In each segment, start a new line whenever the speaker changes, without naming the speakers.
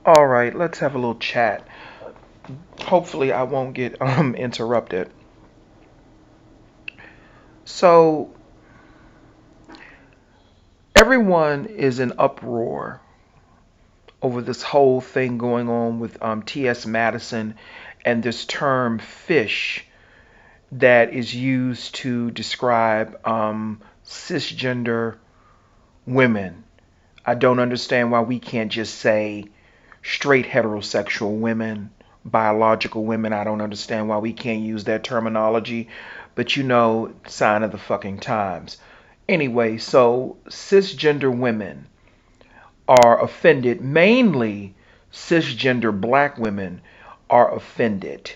All right, let's have a little chat. Hopefully, I won't get interrupted. So, everyone is in uproar over this whole thing going on with T.S. Madison and this term fish that is used to describe cisgender women. I don't understand why we can't just say straight heterosexual women, biological women. I don't understand why we can't use that terminology, but sign of the fucking times. Anyway, so cisgender women are offended, mainly cisgender black women are offended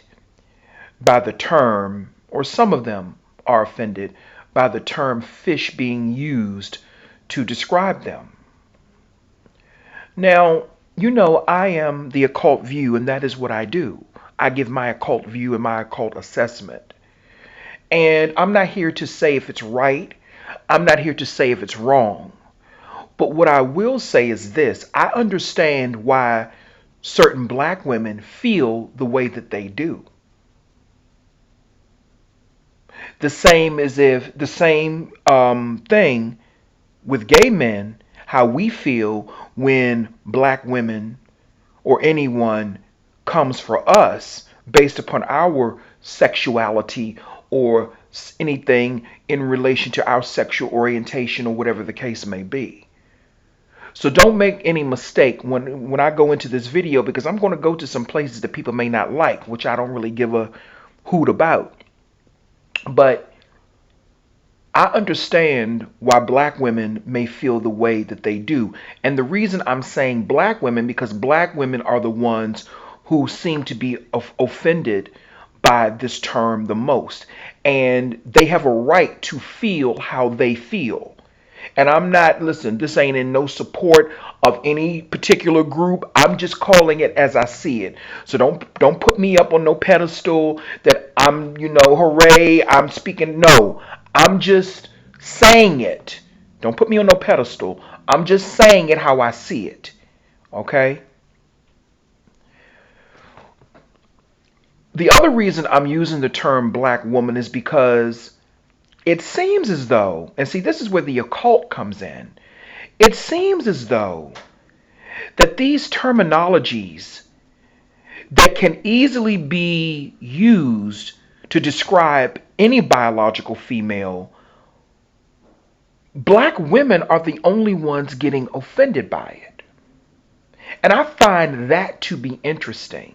by the term, or some of them are offended by the term fish being used to describe them. Now, I am the occult view, and that is what I do. I give my occult view and my occult assessment. And I'm not here to say if it's right, I'm not here to say if it's wrong. But what I will say is this: I understand why certain black women feel the way that they do. The same thing with gay men, how we feel when black women or anyone comes for us based upon our sexuality or anything in relation to our sexual orientation or whatever the case may be. So don't make any mistake when I go into this video, because I'm going to go to some places that people may not like, which I don't really give a hoot about. But I understand why black women may feel the way that they do. And the reason I'm saying black women, because black women are the ones who seem to be offended by this term the most. And they have a right to feel how they feel. And I'm not, listen, this ain't in no support of any particular group. I'm just calling it as I see it. So don't put me up on no pedestal that I'm, hooray, I'm speaking. No, I'm just saying it. Don't put me on no pedestal. I'm just saying it how I see it. Okay? The other reason I'm using the term black woman is because it seems as though, and see, this is where the occult comes in. It seems as though that these terminologies that can easily be used to describe any biological female, black women are the only ones getting offended by it. And I find that to be interesting.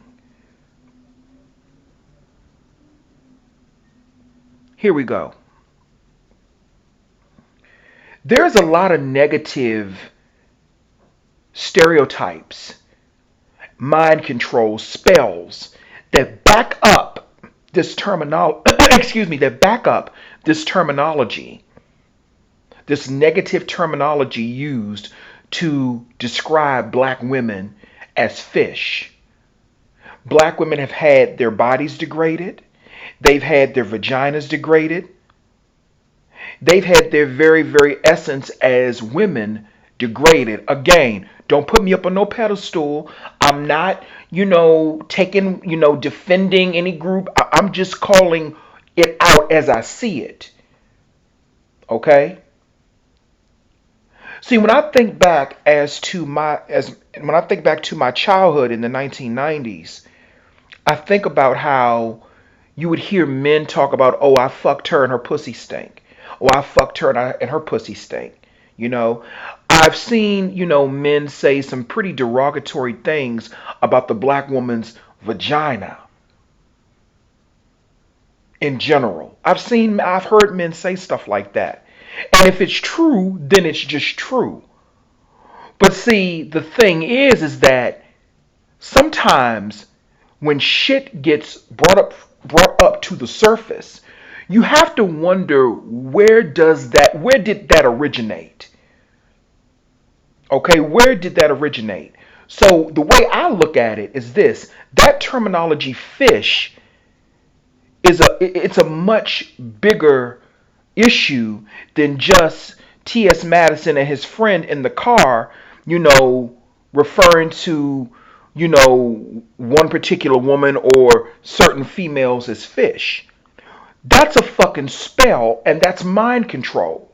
Here we go. There's a lot of negative stereotypes, mind control, spells that back up this terminology, excuse me, that back up this terminology, this negative terminology used to describe black women as fish. Black women have had their bodies degraded. They've had their vaginas degraded. They've had their very, very essence as women degraded. Again, don't put me up on no pedestal. I'm not, taking, defending any group. I'm just calling it out as I see it. Okay? See, when I think back to my childhood in the 1990s, I think about how you would hear men talk about, oh, I fucked her and her pussy stink. Oh, I fucked her and her pussy stink. You know, I've seen, men say some pretty derogatory things about the black woman's vagina in general. I've heard men say stuff like that. And if it's true, then it's just true. But see, the thing is that sometimes when shit gets brought up to the surface, you have to wonder where did that originate? Okay, where did that originate? So the way I look at it is this: that terminology fish it's a much bigger issue than just T.S. Madison and his friend in the car, referring to one particular woman or certain females as fish. That's a fucking spell, and that's mind control.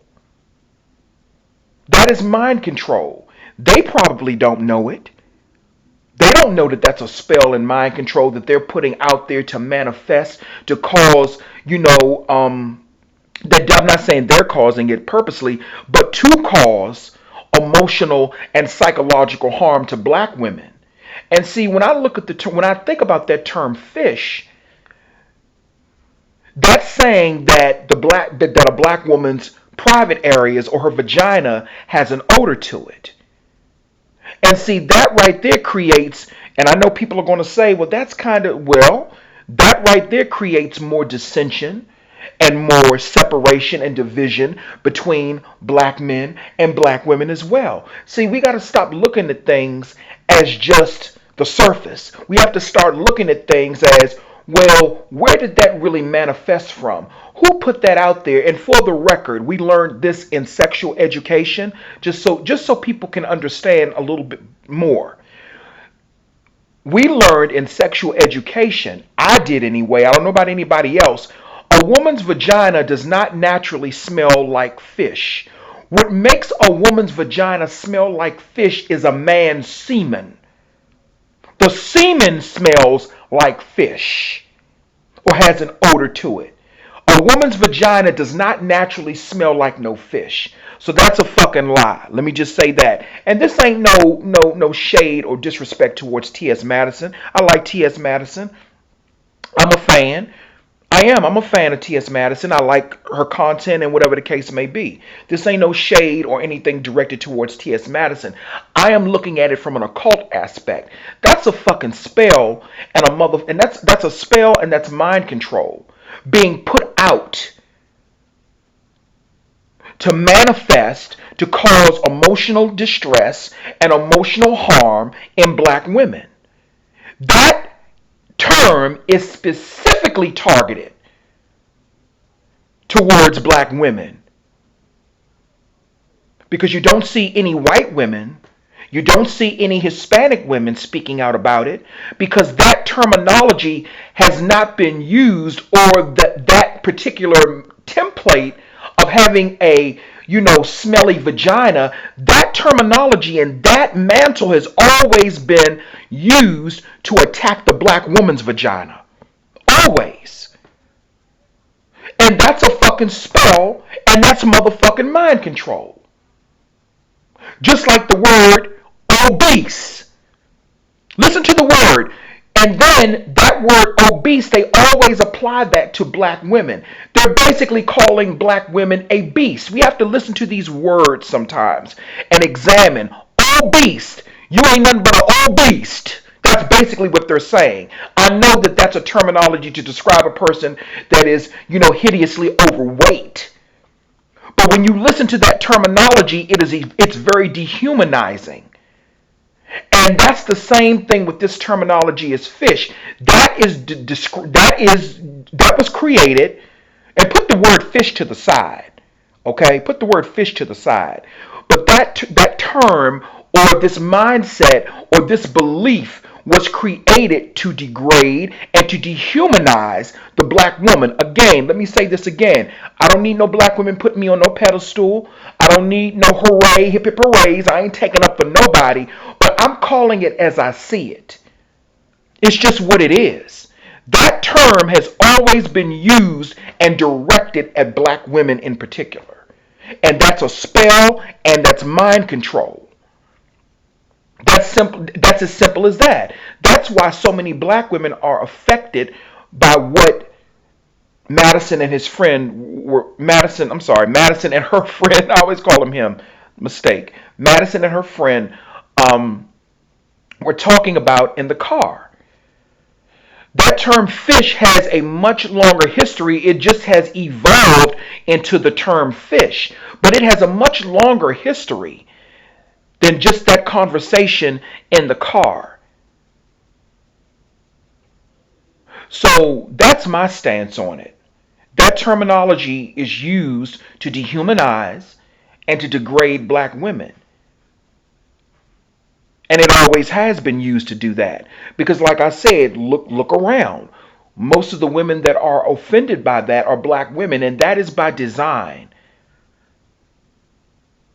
That is mind control. They probably don't know it. They don't know that that's a spell and mind control that they're putting out there to manifest, to cause, that I'm not saying they're causing it purposely, but to cause emotional and psychological harm to black women. And see, when I look at when I think about that term fish, that's saying that that a black woman's private areas or her vagina has an odor to it. And see, that right there creates, and I know people are going to say, well, that right there creates more dissension and more separation and division between black men and black women as well. See, we got to stop looking at things as just the surface. We have to start looking at things as, well, where did that really manifest from? Who put that out there? And for the record, we learned this in sexual education, just so people can understand a little bit more. We learned in sexual education, I did anyway, I don't know about anybody else, a woman's vagina does not naturally smell like fish. What makes a woman's vagina smell like fish is a man's semen. The semen smells like fish or has an odor to it. A woman's vagina does not naturally smell like no fish. So that's a fucking lie. Let me just say that. And this ain't no shade or disrespect towards T.S. Madison. I like T.S. Madison. I'm a fan. I'm a fan of T.S. Madison. I like her content and whatever the case may be. This ain't no shade or anything directed towards T.S. Madison. I am looking at it from an occult aspect. That's a fucking spell and that's a spell and that's mind control being put out to manifest to cause emotional distress and emotional harm in black women. That term is specifically targeted towards black women because you don't see any white women, you don't see any Hispanic women speaking out about it because that terminology has not been used, or that particular template of having a smelly vagina, that terminology and that mantle has always been used to attack the black woman's vagina. Always. And that's a fucking spell, and that's motherfucking mind control. Just like the word obese. Listen to the word. And then that word obese, they always apply that to black women. They're basically calling black women a beast. We have to listen to these words sometimes and examine. Obese. You ain't nothing but an obese. That's basically what they're saying. I know that that's a terminology to describe a person that is, hideously overweight. But when you listen to that terminology, it's very dehumanizing. And that's the same thing with this terminology as fish. That was created, and put the word fish to the side. Okay? Put the word fish to the side. But that term or this mindset or this belief was created to degrade and to dehumanize the black woman. Again, let me say this again. I don't need no black women putting me on no pedestal. I don't need no hooray, hip hip hoorays. I ain't taking up for nobody. But I'm calling it as I see it. It's just what it is. That term has always been used and directed at black women in particular. And that's a spell and that's mind control. That's simple. That's as simple as that. That's why so many black women are affected by what Madison and his friend were. Madison and her friend. I always call him. Mistake. Madison and her friend were talking about in the car. That term fish has a much longer history. It just has evolved into the term fish, but it has a much longer history than just that conversation in the car. So that's my stance on it. That terminology is used to dehumanize and to degrade black women. And it always has been used to do that. Because like I said, look around. Most of the women that are offended by that are black women, and that is by design.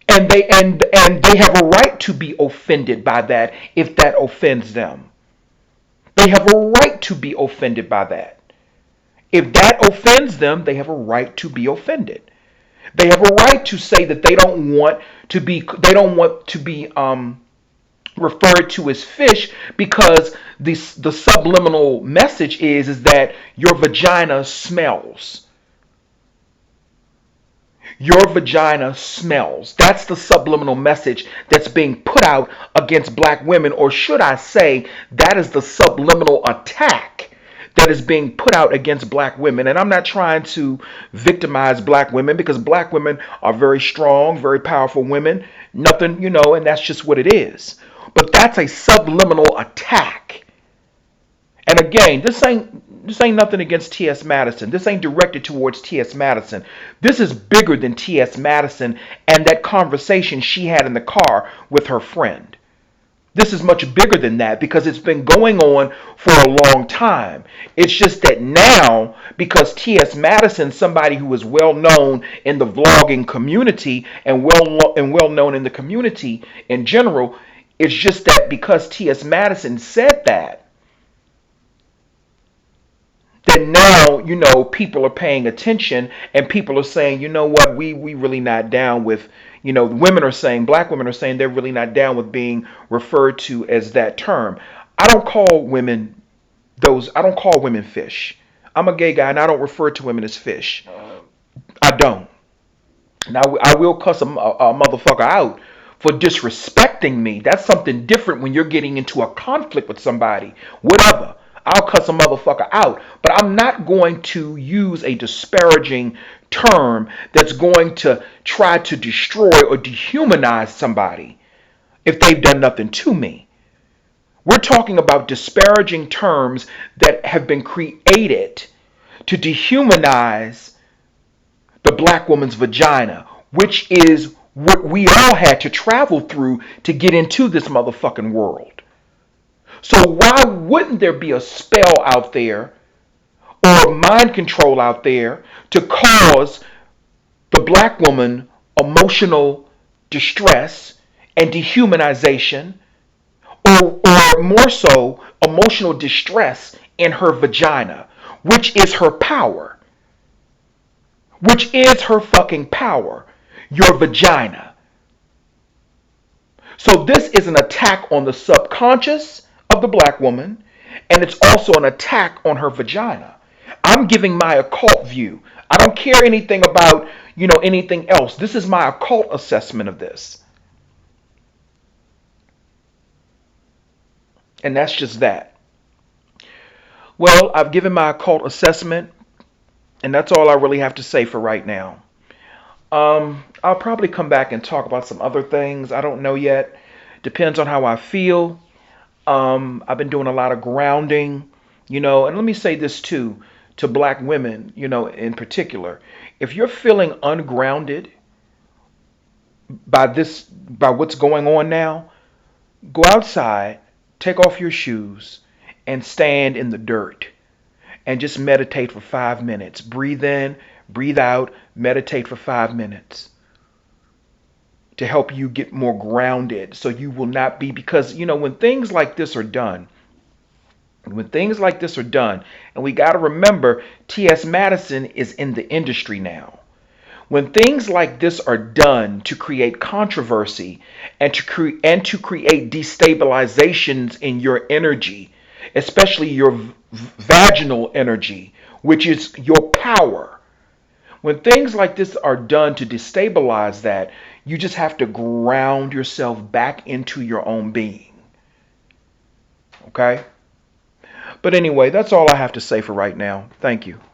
And they have a right to be offended by that if that offends them. They have a right to be offended by that. If that offends them, they have a right to be offended. They have a right to say that they don't want to be referred to as fish because the subliminal message is that your vagina smells. Your vagina smells. That's the subliminal message that's being put out against black women, or should I say, that is the subliminal attack that is being put out against black women. And I'm not trying to victimize black women because black women are very strong, very powerful women. Nothing, and that's just what it is. But that's a subliminal attack. And again, this ain't nothing against T.S. Madison. This ain't directed towards T.S. Madison. This is bigger than T.S. Madison and that conversation she had in the car with her friend. This is much bigger than that because it's been going on for a long time. It's just that now, because T.S. Madison, somebody who is well known in the vlogging community and well known in the community in general, it's just that because T.S. Madison said that now, people are paying attention and people are saying, you know what, we really not down with, black women are saying they're really not down with being referred to as that term. I don't call women fish. I'm a gay guy and I don't refer to women as fish. I don't. Now, I will cuss a motherfucker out for disrespecting me. That's something different when you're getting into a conflict with somebody. Whatever. I'll cuss a motherfucker out. But I'm not going to use a disparaging term that's going to try to destroy or dehumanize somebody if they've done nothing to me. We're talking about disparaging terms that have been created to dehumanize the black woman's vagina, which is what we all had to travel through to get into this motherfucking world. So why wouldn't there be a spell out there or mind control out there to cause the black woman emotional distress and dehumanization, or more so, emotional distress in her vagina, which is her power? Which is her fucking power, your vagina. So this is an attack on the subconscious of the black woman, and it's also an attack on her vagina. I'm giving my occult view. I don't care anything about, anything else. This is my occult assessment of this. And that's just that. Well, I've given my occult assessment. And that's all I really have to say for right now. I'll probably come back and talk about some other things. I don't know yet. Depends on how I feel. I've been doing a lot of grounding, and let me say this too, to black women, in particular. If you're feeling ungrounded by what's going on now, go outside, take off your shoes, and stand in the dirt. And just meditate for 5 minutes. Breathe in, breathe out, meditate for 5 minutes to help you get more grounded so you will not be, because, when things like this are done, and we got to remember T.S. Madison is in the industry now. When things like this are done to create controversy and to create destabilizations in your energy, especially your vaginal energy, which is your power. When things like this are done to destabilize that, you just have to ground yourself back into your own being. Okay? But anyway, that's all I have to say for right now. Thank you.